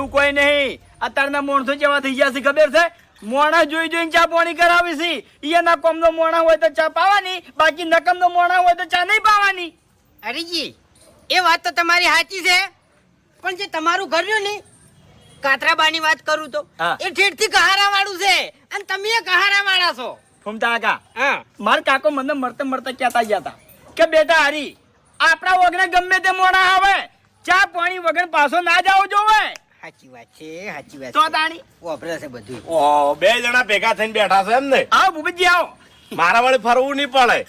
કોઈ નહીં. અત્યારના માણસો જેવા થઈ ગયા છે ખબર છે? મોણા જોઈ જોઈને ચા પાણી કરાવી છે. એના કોમનો મોણા હોય તો ચા પાવાની, બાકી નકમનો મોણા હોય તો ચા નહીં પાવાની. હરીજી એ વાત તો તમારી સાચી છે, પણ જે તમારું ઘર રહ્યું ને કાતરાબાની વાત કરું તો એ ઠેઠથી કહારા વાળું છે અને તમે એ કહારા વાળા છો. ફૂમતા કાકા, હા મારા કાકો મને મરતા મરતા કહેતા ગયા હતા કે બેટા હરી, આપણા વગર ગમે તે મોણા આવે, ચા પાણી વગર પાછો ના જાવ જોવે. સાચી વાત છે, સાચી વાત તો તાણી વાપરે છે બધું. ઓહો, બે જણા ભેગા થઈને બેઠા છે એમ ને? આવો ભૂપતજી આવો. મારા વળી ફરવું નહીં પડે.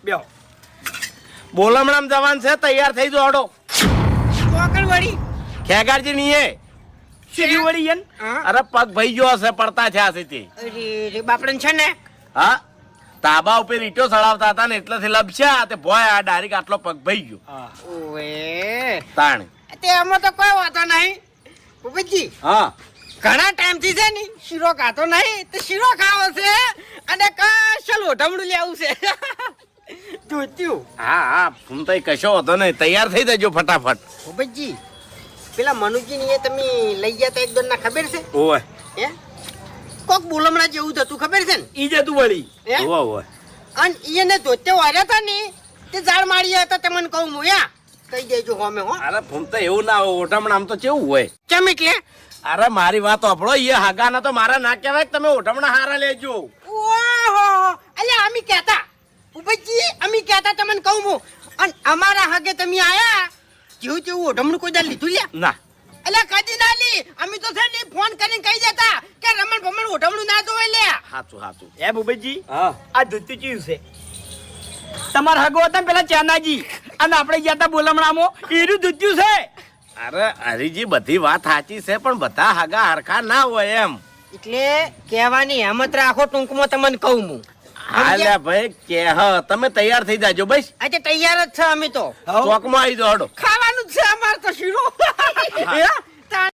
બેહો. બોલમણામ જવાન છે, તૈયાર થઈ જો હડો. કોકણ વળી ખેગારજી નીએ સીધી વળી એન. અરે પગ ભાઈ ગયો હશે, પડતા થયા છે તે. અરે બાપડન છે ને હા, તાબા ઉપર ઈટો ચડાવતા હતા ને એટલેથી લપસ્યા તે ભોય આ ડાયરેક્ટ આટલો પગ ભાઈ ગયો. ઓએ તાણ તે એમાં તો કોઈ વાતો નહીં. ભૂપતજી હા, ઘણા ટાઈમ થી છે ને શીરો ખાતો નહીં, તો શીરો ખાવો છે અને કશલ ઓઢમડું લેવું છે. જોત્યું હા હા, હું તો કશો હતો નહીં, તૈયાર થઈ જજો ફટાફટ. ભૂપતજી પેલા મનુજી ની એ તમે લઈ ગયા તા એક દોન ના ખબર છે? ઓય હે કોક બોલમણા જેવું થતું ખબર છે ને? ઈ જતું વળી. હે ઓય ઓય. અને એને ધોતે વાર્યા હતા ને તે ઝાડ મારી હતા, તમને કહું હું યા કહી દેજો હોમે હો. અરે હું તો એવું ના હોય, ઓઢમણામ તો કેવું હોય. કેમ એટલે? અરે મારી વાત સાંભળો, એ હાગાના તો મારા ના કહેવાય કે તમે ઓઢમણા હારા લેજો. ઓહો અલ્યા અમી કહેતા ભૂપતજી, અમી કહેતા તમને કહું હું, અને અમારા હાગે તમે આયા જેવું તેવું ઓઢમણું કોઈ દા લીધું લ્યા? ના, અલ્યા કદી ના લી. અમે તો છે ને ફોન કરીને કહી દેતા કે રમણ ભમણ ઓઢમણું ના જોવે લ્યા. હાચું હાચું. એ ભૂપતજી, હા, આ ધોતી ચીયું છે. તમારા હગો હતા ને પેલા ચાનાજી, અને આપણે ગયા હતા બોલમણામાં, એનું ધોત્યું છે. અરે હરીજી બધી વાત સાચી છે, પણ બધા હાગા હરખા ના હોય એમ. એટલે કહેવાની હેમત રાખો, ટૂંકમાં તમને કહું હું. હાલ્યા ભાઈ કે હ તમે તૈયાર થઈ જાજો બસ. આજે તૈયાર જ છે અમે તો. ચોકમાં આવી જાઓ હડો. ખાવાનું જ છે અમારે તો શીરો.